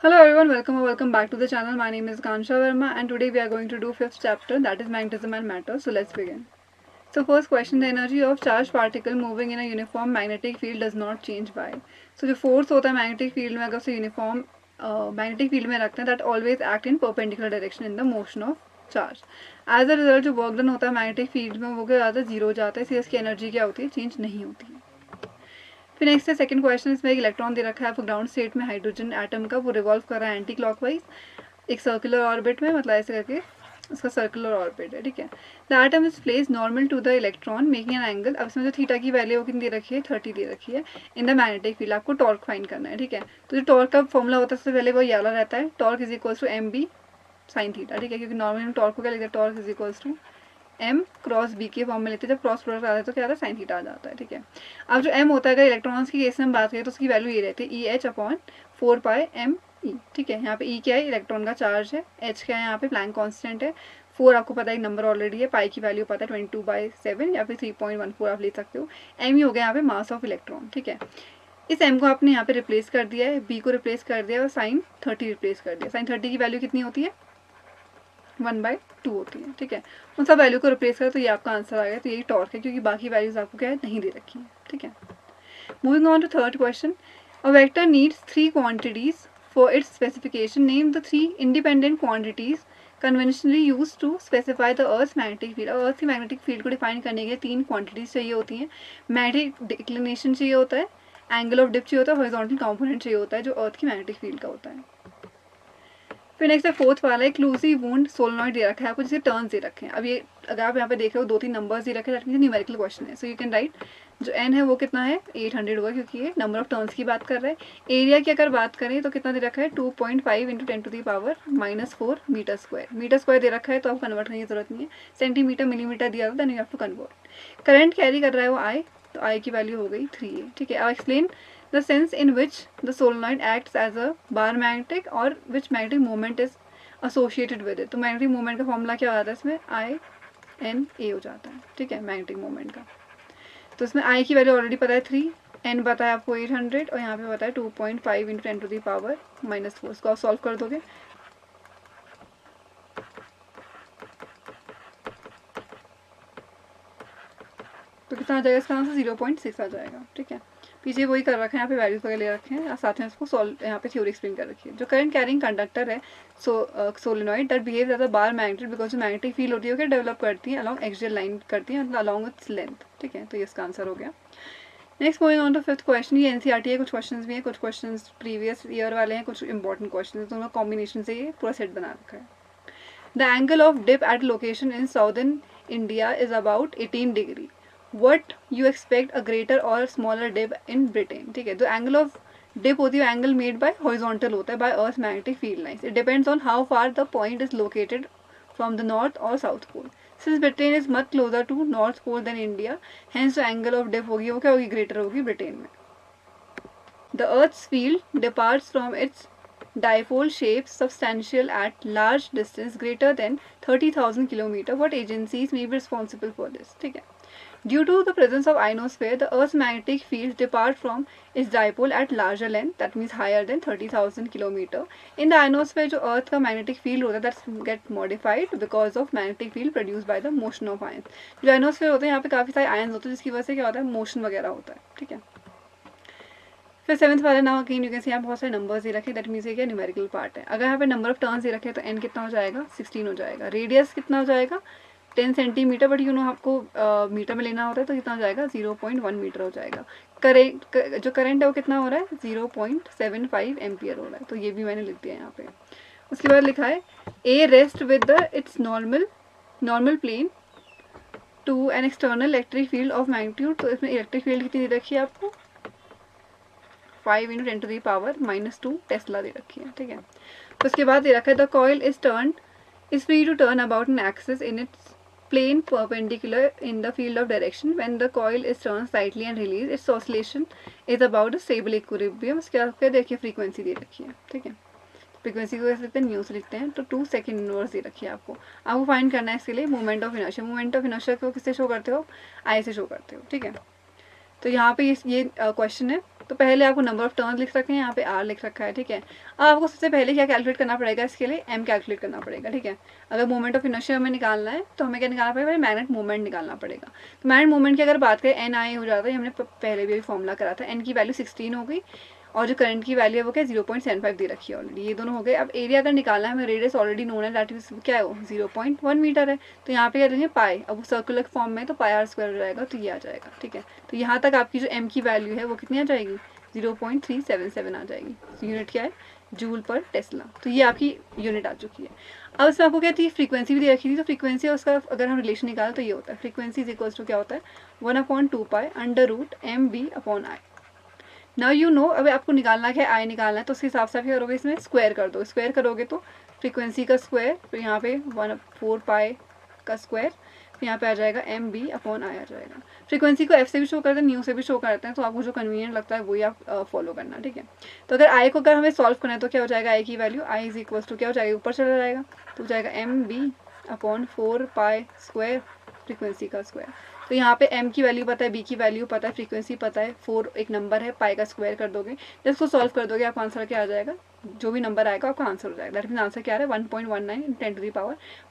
Hello everyone, welcome or welcome back to the channel. My name is Kansha Verma and today we are going to do 5th chapter, that is magnetism and matter. So let's begin. So first question, the energy of charged particle moving in a uniform magnetic field does not change. Why? So जो force होता है magnetic field में, अगर उसे uniform magnetic field में रखते हैं, that always act in perpendicular direction in the motion of charge. As a result जो work done होता है magnetic field में वो क्या ज़्यादा जीरो हो जाता है, इसलिए इसकी energy क्या होती है, चेंज नहीं होती है. फिर नेक्स्ट है सेकंड क्वेश्चन, इसमें एक इलेक्ट्रॉन दे रखा है आपको ग्राउंड स्टेट में हाइड्रोजन एटम का, वो रिवॉल्व कर रहा है एंटी क्लॉकवाइज एक सर्कुलर ऑर्बिट में, मतलब ऐसे करके उसका सर्कुलर ऑर्बिट है. ठीक है. The atom is place normal to the electron making an angle. अब इसमें जो थीटा की वैल्यू कितनी दे रखी है, 30 दे रखी है. इन द मैग्नेटिक फील्ड आपको टॉर्क फाइंड करना है. ठीक है. तो जो टॉर्क का फॉर्मूला होता है सबसे पहले वो याला रहता है, torque is equals to M B sine theta. ठीक है, क्योंकि नॉर्मली हम टॉर्क को क्या लिखते हैं, torque is equals to M cross B के फॉर्म में लेते हैं. जब क्रॉस प्रोडक्ट आता है तो क्या आता है, साइन थीटा आ जाता है. ठीक है. अब जो एम होता है, अगर इलेक्ट्रॉन्स की केस में हम बात करें तो उसकी वैल्यू ये रहती है ई एच अपॉन 4 पाई ई. ठीक है. यहाँ पे ई क्या है, इलेक्ट्रॉन का चार्ज है. एच क्या है, यहाँ पे प्लैंक कांस्टेंट है. 4 आपको पता है एक नंबर ऑलरेडी है. पाई की वैल्यू पता है 22/7 या फिर 3.14 आप ले सकते हो. एम ही हो गया यहाँ पे मास ऑफ इलेक्ट्रॉन. ठीक है. इस एम को आपने यहाँ पे रिप्लेस कर दिया है, बी को रिप्लेस कर दिया और साइन 30 रिप्लेस कर दिया. साइन 30 की वैल्यू कितनी होती है, 1/2 होती है. ठीक है. उन सब वैल्यू को रिप्लेस करें तो ये आपका आंसर आ गया. तो यही टॉर्क है, क्योंकि बाकी वैल्यूज आपको क्या है, नहीं दे रखी है. ठीक है. Moving on to third question, a vector needs 3 quantities for its specification. Name the 3 independent quantities conventionally use to specify the earth magnetic field. और अर्थ की मैग्नेटिक फील्ड को डिफाइन करने के लिए 3 क्वांटिटीज चाहिए होती हैं. मैग्नेटिक डिक्लिनेशन चाहिए होता है, एंगल ऑफ डिप चाहिए होता है, हॉरिजॉन्टल कंपोनेंट चाहिए होता है जो अर्थ की मैग्नेटिक फील्ड का होता है. फिर नेक्स्ट है फोर्थ वाला, एक्लूसिव वुंड सोलेनॉइड दे रखा है आपको, जिसे टर्न्स दे रखे हैं. अब ये अगर आप यहाँ पे देख रहे हो 2-3 नंबर्स दे रखे हैं, दैट मींस न्यूमेरिकल क्वेश्चन है. सो यू कैन राइट जो एन है वो कितना है, 800 होगा, क्योंकि ये नंबर ऑफ टर्न्स की बात कर रहा है. एरिया की अगर बात करें तो कितना दे रखा है, 2.5 into 10⁻⁻4 metre square. Metre square दे रखा है तो आपको कन्वर्ट करने की जरूरत नहीं है. सेंटीमीटर मिलीमीटर दिया था, then you have to convert. Current carry कर रहा है वो आई, तो आई की वैल्यू हो गई 3 है. ठीक है. अब explain the sense in which the solenoid acts as a bar magnetic or which magnetic moment is associated with it. तो मैग्नेटिक मोमेंट का फॉर्मूला क्या हो जाता है इसमें, I-N-A हो जाता है. ठीक है, मैग्नेटिक मोमेंट का. तो इसमें I की वैल्यू ऑलरेडी पता है 3, N पता है आपको 800 और यहाँ पे पता है 2.5 इंटू 10⁻⁻4. इसको आप सॉल्व कर दोगे तो कितना आ जाएगा, इसका आंसर 0.6 आ जाएगा. ठीक है. पीछे वही कर रखा है, यहाँ पे वैल्यूज वगैरह ले रखे हैं, साथ में उसको सॉल्व यहाँ पे थ्योरी एक्सप्लेन कर रखी है. जो करंट कैरिंग कंडक्टर है solenoid that behaves as a bar magnet, because जो मैग्नेटिक फील्ड होती है वो डेवलप करती है अलॉन्ग एक्सियल लाइन करती है, अलॉन्ग इट्स लेंथ. ठीक है. तो ये इसका आंसर हो गया. Next moving on to fifth question. ये एनसीईआरटी है, कुछ क्वेश्चंस भी हैं, कुछ क्वेश्चंस प्रीवियस ईयर वाले हैं, कुछ इंपॉर्टेंट क्वेश्चन, दोनों कॉम्बिनेशन से ये पूरा सेट बना रखा है. The angle of dip at location in southern India is about 18 degree. What you expect a greater or smaller dip in Britain. ठीक है. तो एंगल ऑफ डिप होती है एंगल मेड बाय हॉरिजॉन्टल होता है by earth magnetic field lines. It depends on how far the point is located from the north और south pole. Since Britain is much closer to north pole than India, hence जो angle of dip होगी वो क्या होगी, greater होगी Britain में. The earth's field departs from its dipole shape substantial at large distance greater than 30,000 kilometer. What agencies may be responsible for this? ठीक है. Due to the presence of ionosphere, the Earth's magnetic fields depart from its dipole at larger length, that means higher than 30,000 kilometer. In the ionosphere, जो Earth का magnetic field होता है, that get modified because of magnetic field produced by the motion of ions. जो ionosphere होते हैं यहाँ पे काफ़ी सारे ions होते हैं, जिसकी वजह से क्या होता है, motion वगैरह होता है. ठीक है. फिर सेवंथ वाला now again you can see यहाँ बहुत सारे नंबर्स दे रखे, दैट मीन्स ये क्या न्यूमेरिकल पार्ट है. अगर यहाँ पे नंबर ऑफ टर्न्स दे रखे तो n कितना हो जाएगा, 16 हो जाएगा. रेडियस कितना हो जाएगा, 10 सेंटीमीटर, बट यू नो आपको मीटर में लेना होता है तो कितना हो जाएगा, 0.1 मीटर हो जाएगा. जो करंट है वो कितना हो रहा है, 0.75 एम्पियर हो रहा है. तो ये भी मैंने लिख दिया यहाँ पे. उसके बाद लिखा है a rest with the its normal plane to an external electric field of magnitude. तो इसमें इलेक्ट्रिक फील्ड कितनी दे रखी है आपको, 5 इंटू 10⁻⁻2 टेस्ला दे रखी है. ठीक है. तो उसके बाद दे रखा है the coil is free to turn about an axis in its plane perpendicular in the field of direction. When the coil is turned slightly and released, its oscillation is about a stable equilibrium. उसके बाद देखिए frequency दे रखी है. ठीक है. Frequency को कैसे लिखते हैं, न्यू से लिखते हैं. तो 2 सेकेंड इनवर्स दे रखी है आपको. आपको फाइंड करना है इसके लिए moment of inertia. Moment of inertia को किससे शो करते हो, आई से शो करते हो. ठीक है. तो यहाँ पे ये क्वेश्चन है, तो पहले आपको नंबर ऑफ टर्न लिख रखे हैं, यहाँ पे आर लिख रखा है, ठीक है। अब आपको सबसे पहले क्या कैलकुलेट करना पड़ेगा, इसके लिए एम कैलकुलेट करना पड़ेगा, ठीक है। अगर मोमेंट ऑफ इनर्शिया हमें निकालना है तो हमें क्या निकालना पड़ेगा, मैग्नेट मोमेंट निकालना पड़ेगा। तो मैग्नेट मोमेंट की अगर बात करें एन आई हो जाता है, हमने पहले भी फॉर्मूला करा था, एन की वैल्यू 16 हो गई और जो करंट की वैल्यू है वो क्या 0.75 दे रखी है ऑलरेडी, ये दोनों हो गए। अब एरिया अगर निकालना है हमें, रेडियस ऑलरेडी नोन है, दैट इज क्या है वो 0.1 मीटर है, तो यहाँ पे क्या देंगे पाई, अब वो सर्कुलर फॉर्म में तो पाई आर स्क्वायर हो जाएगा, तो ये आ जाएगा, ठीक है। तो यहाँ तक आपकी जो एम की वैल्यू है वो कितनी आ जाएगी 0.377 आ जाएगी। तो यूनिट क्या है जूल पर टेस्ला, तो ये आपकी यूनिट आ चुकी है। अब इसमें आपको क्या थी फ्रीक्वेंसी भी दे रखी थी, तो फ्रीक्वेंसी और उसका अगर हम रिलेशन निकालें तो ये होता है, फ्रीक्वेंसी इज इक्वल्स टू क्या होता है 1/2π√mv/i। नाउ यू नो, अब आपको निकालना क्या है, आई निकालना है, तो उसके हिसाब से आप क्या करोगे, इसमें स्क्वायर कर दो, स्क्वायर करोगे तो फ्रीक्वेंसी का स्क्वायर, तो यहाँ पे 1/4π का स्क्वायर, फिर यहाँ पे आ जाएगा mv/i आ जाएगा। फ्रीक्वेंसी को f से भी शो करते हैं, न्यू से भी शो करते हैं, तो आपको जो कन्वीनियंट लगता है वही आप फॉलो करना, ठीक है। तो अगर आई को अगर हमें सॉल्व करना है तो क्या हो जाएगा, आई की value I is equals to क्या हो जाएगा, ऊपर चला जाएगा, तो हो जाएगा mv/4π स्क्वायर फ्रीक्वेंसी का स्क्वायर। तो यहाँ पे m की वैल्यू पता है, b की वैल्यू पता है, फ्रीक्वेंसी पता है, 4 एक नंबर है, पाई का स्क्वायर कर दोगे, जब इसको सॉल्व कर दोगे आपका आंसर क्या आ जाएगा, जो भी नंबर आएगा आपका आंसर हो जाएगा। दैट मीन आंसर क्या आ रहा है 1.19 ×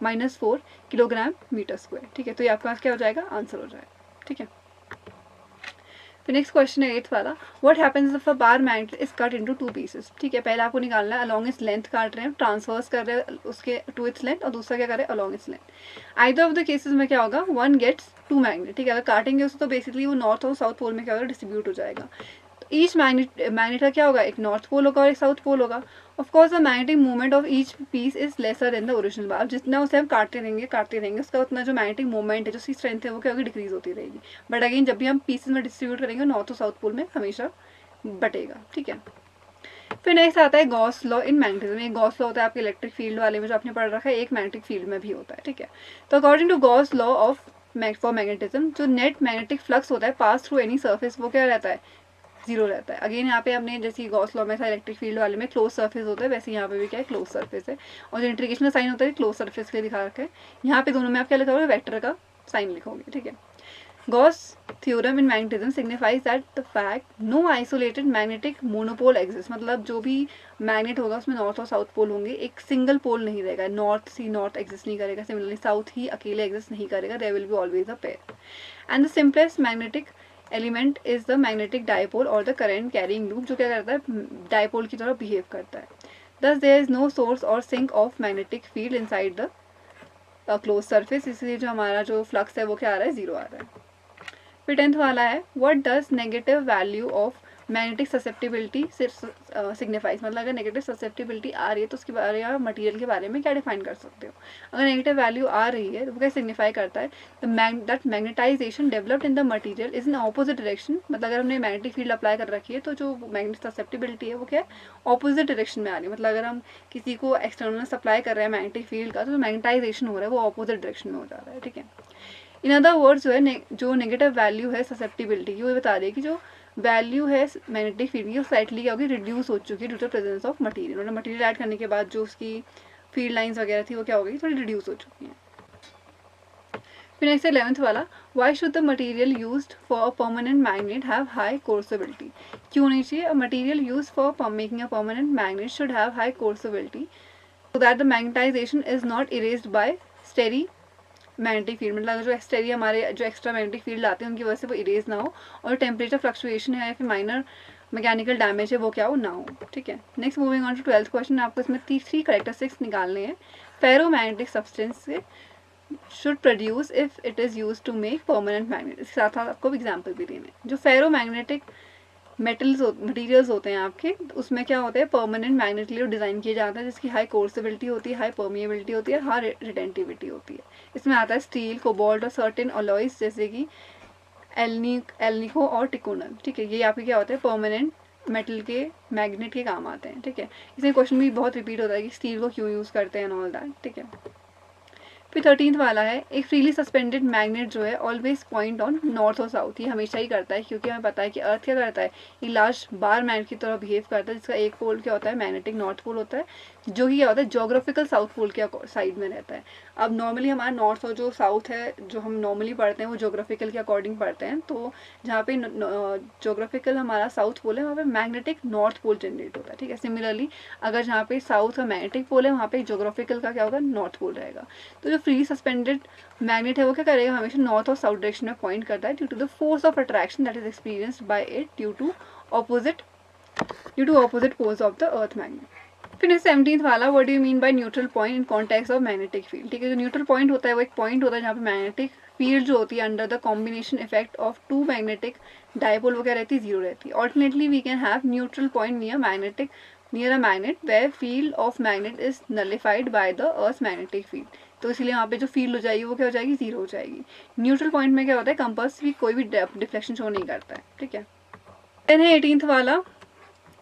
10⁻⁻4 किलोग्राम मीटर स्क्वायर, ठीक है। तो ये आपके पास क्या हो जाएगा, आंसर हो जाएगा, ठीक है। फिर नेक्स्ट क्वेश्चन है 8th वाला, what happens if a bar magnet is cut into 2 pieces, ठीक है। पहले आपको निकालना है अलोंग इट्स लेंथ काट रहे हैं, ट्रांसवर्स कर रहे हैं उसके टू इट्स लेंथ, और दूसरा क्या कर रहे हैं along its length. Either of the cases में क्या होगा, वन गेट्स 2 मैग्नेट, ठीक है। अगर काटेंगे उसको तो बेसिकली वो नॉर्थ और साउथ पोल में क्या होगा, डिस्ट्रीब्यूट हो जाएगा। ईच मैग्नेट का क्या होगा, एक नॉर्थ पोल होगा और एक साउथ पोल होगा। Of course the magnetic movement of each piece is lesser than the original bar, जितना उसे हम काटते रहेंगे उसका उतना जो मैग्नेटिक मूवमेंट है, जो उसकी स्ट्रेंथ है वो क्या होगी, डिक्रीज होती रहेगी। बट अगेन जब भी हम पीसेस में डिस्ट्रीब्यूट करेंगे नॉर्थ और साउथ पोल में हमेशा बटेगा, ठीक है। फिर नेक्स्ट आता है गॉस लॉ इन मैग्नेटिज्म। एक गॉस लॉ होता है आपके इलेक्ट्रिक फील्ड वाले में जो आपने पढ़ रखा है, एक मैग्नेटिक फील्ड में भी होता है, ठीक है। तो according to Gauss law of for magnetism, जो नेट मैग्नेटिक फ्लक्स होता है पास थ्रू एनी सर्फेस वो क्या रहता है, 0 रहता है। अगेन यहाँ पे हमने जैसे गॉस लॉ में था इलेक्ट्रिक फील्ड वाले में क्लोज सरफेस होता है, वैसे यहाँ पे भी क्या है क्लोज सरफेस है, और जो इंटीग्रेशन का साइन होता है क्लोज सरफेस के लिए दिखा रखा है। यहाँ पे दोनों में आप क्या लिखोगे, वेक्टर का साइन लिखोगे, ठीक है। Gauss theorem in magnetism signifies that the fact no isolated magnetic monopole exist, मतलब जो भी मैग्नेट होगा उसमें नॉर्थ और साउथ पोल होंगे, एक सिंगल पोल नहीं रहेगा, नॉर्थ सी नॉर्थ एग्जिस्ट नहीं करेगा, सिमिलरली साउथ ही अकेले एग्जिस्ट नहीं करेगा, there will be always a pair. And the simplest magnetic element is the magnetic dipole और द करंट कैरिंग लूप, जो क्या करता है डायपोल की तरह बिहेव करता है। Thus there is no source और sink of magnetic field inside the close surface, इसलिए जो हमारा जो फ्लक्स है वो क्या आ रहा है, 0 आ रहा है। फिर 10th वाला है, what does negative value of magnetic susceptibility signifies, मतलब अगर नेगेटिव ससेप्टिबिलिटी आ रही है तो उसके बारे या मटेरियल के बारे में क्या डिफाइन कर सकते हो। अगर नेगेटिव वैल्यू आ रही है तो वो क्या सिग्निफाई करता है, that magnetisation developed in the material is in opposite direction, मतलब अगर हमने मैग्नेटिक फील्ड अप्लाई कर रखी है तो जो मैग्नेटिक ससेप्टिबिलिटी है वो क्या है ऑपोजिट डायरेक्शन में आ रही है। मतलब अगर हम किसी को एक्सटर्नल सप्लाई कर रहे हैं मैग्नेटिक फील्ड का, तो जो मैग्नेटाइजेशन हो रहा है वो ऑपोजिट डायरेक्शन में हो जा रहा है, ठीक है। इन अदर वर्ड्स जो है जो नेगेटिव वैल्यू है ससेप्टिबिलिटी की, वो बता रही है कि जो वैल्यू है मैग्नेटिक फील्ड की वो स्लाइटली क्या होगी, रिड्यूस हो चुकी है due to presence of material, मतलब मटेरियल ऐड करने के बाद जो उसकी फील्ड लाइंस वगैरह थी वो क्या हो गई, थोड़ी रिड्यूस हो चुकी हैं। फिर नेक्स्ट 11th वाला, why should the material used for a permanent magnet have high coercivity, क्यों नहीं चाहिए, a material used for making a permanent magnet should have high coercivity so that the magnetisation is not erased by stray magnetic field, मतलब जो एक्सटेरिया हमारे जो extra magnetic field आते हैं उनकी वजह से वो इरेज ना हो, और टेम्परेचर फ्लक्चुएशन है या फिर माइनर मैकेनिकल डैमेज है वो क्या हो ना हो, ठीक है। Next moving on to 12th question, आपको इसमें 3 करेक्टरिस्टिक्स निकालने हैं। Ferromagnetic substance should produce if it is use to make permanent magnet, इसके साथ साथ आपको एग्जाम्पल भी देने हैं। जो फेरोमैग्नेटिक मटीरियल्स होते हैं आपके, उसमें क्या होता है परमानेंट मैग्नेट के लिए डिज़ाइन किए जाते हैं, जिसकी हाई कोर्सेबिलिटी होती है, हाई परमिएबिलिटी होती है, हाई रिटेंटिविटी होती है। इसमें आता है स्टील, कोबाल्ट और सर्टेन अलॉयज जैसे कि एल्निको और टिकोनल, ठीक है। ये आपके क्या होते हैं परमानेंट मेटल के मैग्नेट के काम आते हैं, ठीक है। इसमें क्वेश्चन भी बहुत रिपीट होता है कि स्टील को क्यों यूज़ करते हैं एंड ऑल दैट, ठीक है। फिर 13th वाला है, एक फ्रीली सस्पेंडेड मैग्नेट जो है ऑलवेज पॉइंट ऑन नॉर्थ और साउथ, ये हमेशा ही करता है क्योंकि हमें पता है कि अर्थ क्या करता है, ये लार्ज बार मैग्नेट की तरह बिहेव करता है, जिसका एक पोल क्या होता है मैग्नेटिक नॉर्थ पोल होता है, जो ही क्या होता है जोग्राफिकल साउथ पोल के साइड में रहता है। अब नॉर्मली हमारा नॉर्थ और जो साउथ है जो हम नॉर्मली पढ़ते हैं वो जोग्राफिकल के अकॉर्डिंग पढ़ते हैं, तो जहाँ पे जोग्राफिकल हमारा साउथ पोल है वहाँ पे मैग्नेटिक नॉर्थ पोल जनरेट होता है, ठीक है। सिमिलरली अगर जहाँ पे साउथ का मैग्नेटिक पोल है वहाँ पे जोग्राफिकल का क्या होगा, नॉर्थ पोल रहेगा। तो जो फ्री सस्पेंडेड मैग्नेट है वो क्या करेगा, हमेशा नॉर्थ और साउथ डायरेक्शन में पॉइंट करता है due to the force of attraction that is experienced by it due to opposite poles of the earth magnet. फिर 17th वाला, what do you mean by neutral point in context of magnetic field, ठीक है। जो neutral point होता है वो एक point होता है जहाँ पे मैग्नेटिक फील्ड जो होती है under the combination effect of two magnetic dipole वो क्या रहती है, जीरो रहती है। Alternately we can have neutral point near a magnet where field of magnet is nullified by the earth magnetic field, तो इसलिए वहाँ पे जो फील्ड हो जाएगी वो क्या हो जाएगी, जीरो हो जाएगी। न्यूट्रल पॉइंट में क्या होता है, कंपास भी कोई भी डिफ्लेक्शन शो नहीं करता है, ठीक है। देन है 18th वाला,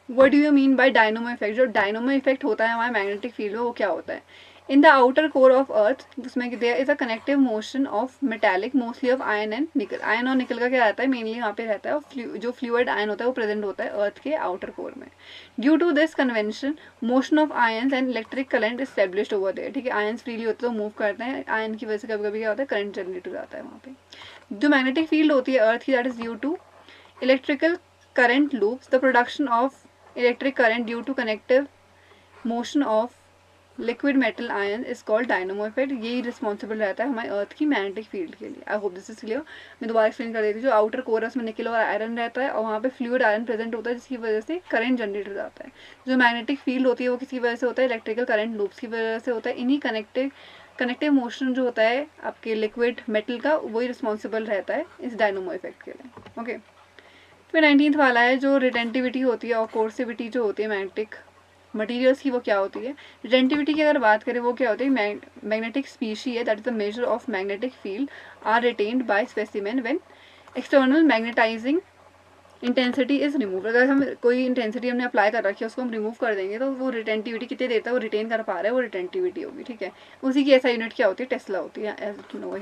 what do you mean bye dynamo effect. जो डायनोमो इफेक्ट होता है हमारे मैग्नेटिक फील्ड में वो क्या होता है, in the outer core of earth जिसमें there is a connective motion of metallic mostly of iron and nickel. Iron और निकल का क्या रहता है, मेनली वहाँ पे रहता है, और जो फ्लूइड आयन होता है वो प्रेजेंट होता है अर्थ के आउटर कोर में। Due to this convention motion of ions and electric current established over there, ठीक है। आयन्स फ्रीली होते हैं तो मूव करते हैं, आयन की वजह से कभी कभी क्या होता है, करंट जनरेट हो जाता है वहाँ पे। जो मैग्नेटिक फील्ड होती है अर्थ की that is due to electrical current loops, the production of electric current due to connective motion of liquid metal ion is called dynamo effect. यही रिस्पॉन्सिबल रहता है हमारे अर्थ की मैग्नेटिक फील्ड के लिए। I hope this is clear. मैं दोबारा explain कर देती हूँ। जो आउटर कोर है उसमें निकल और आयरन रहता है और वहाँ पे फ्लूइड आयरन प्रेजेंट होता है जिसकी वजह से करंट जनरेट हो जाता है। जो मैग्नेटिक फील्ड होती है वो किसी वजह से होता है, इलेक्ट्रिकल करंट लूप्स की वजह से होता है। इन्हीं कनेक्टिव मोशन जो होता है आपके लिक्विड मेटल का वही रिस्पॉन्सिबल रहता है इस डायनोमो इफेक्ट के लिए। ओके, फिर 19th वाला है, जो रिटेंटिविटी होती है और कोर्सिविटी जो होती है मैग्नेटिक मटेरियल्स की वो क्या होती है। रिटेंटिविटी की अगर बात करें वो क्या होती है, मैग्नेटिक स्पीशी है that is the measure of magnetic field are retained by specimen when external magnetising intensity is remove. अगर हम कोई इंटेंसिटी हमने अप्लाई कर रखी है उसको हम रिमूव कर देंगे तो वो रिटेंटिविटी कितनी देर तक वो रिटेन कर पा रहा है, वो रिटेंटिविटी होगी, ठीक है। उसी की ऐसा यूनिट क्या होती है, टेस्ला होती है एज नो।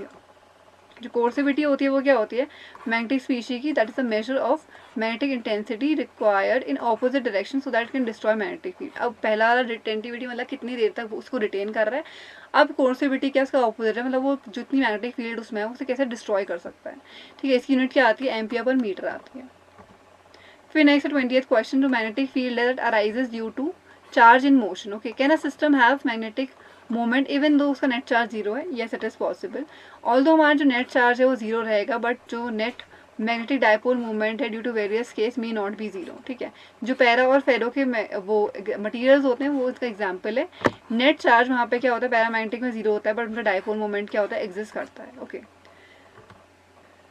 जो कोर्सिविटी होती है वो क्या होती है, मैग्नेटिक स्पीशी की that is the measure of magnetic intensity required in opposite direction so that can destroy magnetic field. अब पहला वाला रिटेंटिविटी मतलब कितनी देर तक उसको रिटेन कर रहा है। अब कोर्सिविटी क्या उसका ऑपोजिट है, मतलब वो जितनी मैग्नेटिक फील्ड उसमें है उसे कैसे डिस्ट्रॉय कर सकता है, ठीक है। इसकी यूनिट क्या आती है, एम्पियर पर मीटर आती है। फिर नेक्स्ट 20th क्वेश्चन, जो मैग्नेटिक फील्ड है that arises due to charge in motion. Okay, can a system have magnetic moment even though उसका नेट चार्ज जीरो है, yes it is possible. Although हमारा जो net charge है वो zero रहेगा but जो नेट मैग्नेटिक डायपोल मूवमेंट है due to various case may not be zero, ठीक है। जो पैरा और फेरो के वो मटेरियल्स होते हैं वो इसका एग्जाम्पल है। नेट चार्ज वहाँ पे क्या होता है, पैरामैग्नेटिक में जीरो होता है बट उनका डायपोल मूवमेंट क्या होता है, एग्जिस्ट करता है। ओके,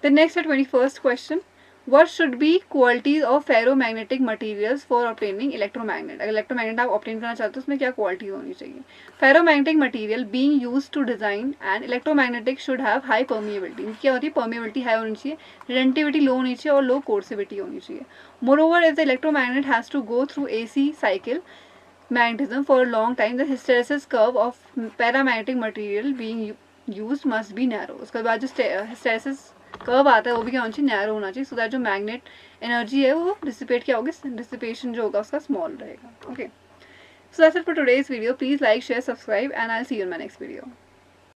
द नेक्स्ट है 21st question, what should be qualities of ferromagnetic materials for obtaining electromagnet। अगर इलेक्ट्रोमैग्नेट आप ऑब्टेन करना चाहते हो उसमें क्या क्वालिटी होनी चाहिए। Ferromagnetic material being used to design and electromagnetic should have high permeability. क्या होती है, परमिएबिलिटी हाई होनी चाहिए, रिटेंटिविटी लो होनी चाहिए और लो कोर्सिविटी होनी चाहिए। Moreover if the electromagnet has to go through AC cycle magnetism for a long time, the hysteresis curve of paramagnetic material being used must be narrow। उसके बाद जो hysteresis कर्व आता है वो भी क्या होना चाहिए, नैरो होना चाहिए, सो दैट जो मैग्नेट एनर्जी है वो डिसिपेट क्या होगी, डिसिपेशन जो होगा उसका स्मॉल रहेगा। Okay, so that's it for today's video. Please like share subscribe and I will see you in my next video.